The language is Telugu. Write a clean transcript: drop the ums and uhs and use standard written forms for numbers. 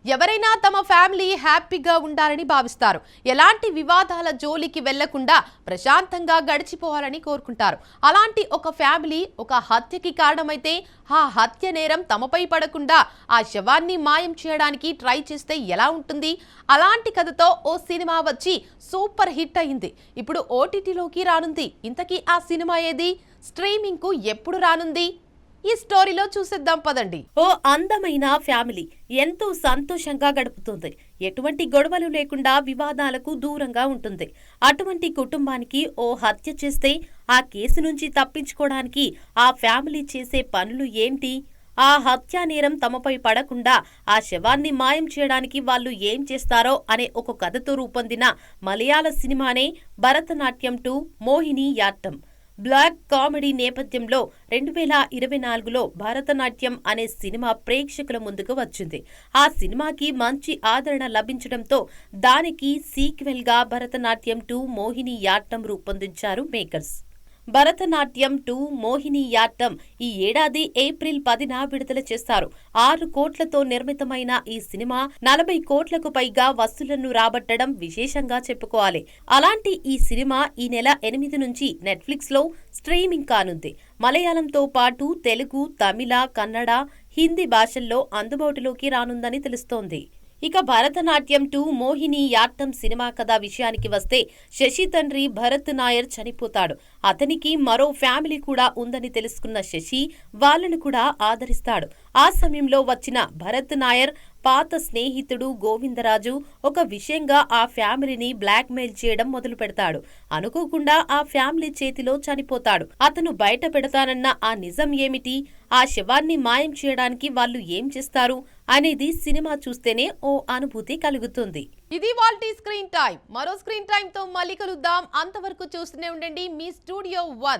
ఎవరైనా తమ ఫ్యామిలీ హ్యాపీగా ఉండాలని భావిస్తారు. ఎలాంటి వివాదాల జోలికి వెళ్లకుండా ప్రశాంతంగా గడిచిపోవాలని కోరుకుంటారు. అలాంటి ఒక ఫ్యామిలీ ఒక హత్యకి కారణమైతే ఆ హత్య నేరం తమపై పడకుండా ఆ శవాన్ని మాయం చేయడానికి ట్రై చేస్తే ఎలా ఉంటుంది? అలాంటి కథతో ఓ సినిమా వచ్చి సూపర్ హిట్ అయింది. ఇప్పుడు ఓటీటీలోకి రానుంది. ఇంతకీ ఆ సినిమా ఏది? స్ట్రీమింగ్ కు ఎప్పుడు రానుంది? ఈ స్టోరీలో చూసేద్దాం పదండి. ఓ అందమైన ఫ్యామిలీ ఎంతో సంతోషంగా గడుపుతుంది. ఎటువంటి గొడవలు లేకుండా వివాదాలకు దూరంగా ఉంటుంది. అటువంటి కుటుంబానికి ఓ హత్య చేస్తే ఆ కేసు నుంచి తప్పించుకోవడానికి ఆ ఫ్యామిలీ చేసే పనులు ఏంటి? ఆ హత్యా నేరం తమపై పడకుండా ఆ శవాన్ని మాయం చేయడానికి వాళ్ళు ఏం చేస్తారో అనే ఒక కథతో రూపొందిన మలయాళ సినిమానే భరతనాట్యం 2 మోహినియాట్టం. బ్లాక్ కామెడీ నేపథ్యంలో 2024లో భరతనాట్యం అనే సినిమా ప్రేక్షకుల ముందుకు వచ్చింది. ఆ సినిమాకి మంచి ఆదరణ లభించడంతో దానికి సీక్వెల్ గా భరతనాట్యం 2 మోహినియాట్టం రూపొందించారు మేకర్స్. భరతనాట్యం 2 మోహినియాట్టం ఈ ఏడాది ఏప్రిల్ 10న విడుదల చేస్తారు. 6 కోట్లతో నిర్మితమైన ఈ సినిమా 40 కోట్లకు పైగా వసూళ్లను రాబట్టడం విశేషంగా చెప్పుకోవాలి. అలాంటి ఈ సినిమా ఈ నెల 8 నుంచి నెట్ఫ్లిక్స్ లో స్ట్రీమింగ్ కానుంది. మలయాళంతో పాటు తెలుగు, తమిళ, కన్నడ, హిందీ భాషల్లో అందుబాటులోకి రానుందని తెలుస్తోంది. ఇక భరతనాట్యం 2 మోహినియాట్టం సినిమా కథ విషయానికి వస్తే శశి తండ్రి భరత్ నాయర్ చనిపోతాడు. అతనికి మరో ఫ్యామిలీ కూడా ఉందని తెలుసుకున్న శశి వాళ్లను కూడా ఆదరిస్తాడు. ఆ సమయంలో వచ్చిన భరత్ నాయర్ పాత స్నేహితుడు గోవిందరాజు ఒక విషయంగా ఆ ఫ్యామిలీని బ్లాక్ మెయిల్ చేయడం మొదలు పెడతాడు. అనుకోకుండా ఆ ఫ్యామిలీ చేతిలో చనిపోతాడు. అతను బయట పెడతానన్న ఆ నిజం ఏమిటి? ఆ శవాన్ని మాయం చేయడానికి వాళ్ళు ఏం చేస్తారు అనేది సినిమా చూస్తేనే ఓ అనుభూతి కలుగుతుంది. ఇది వాల్టీ స్క్రీన్ టైం. మరో స్క్రీన్ టైం తో మళ్ళీ కలుద్దాం. అంతవరకు చూస్తూనే ఉండండి మీ స్టూడియో 1.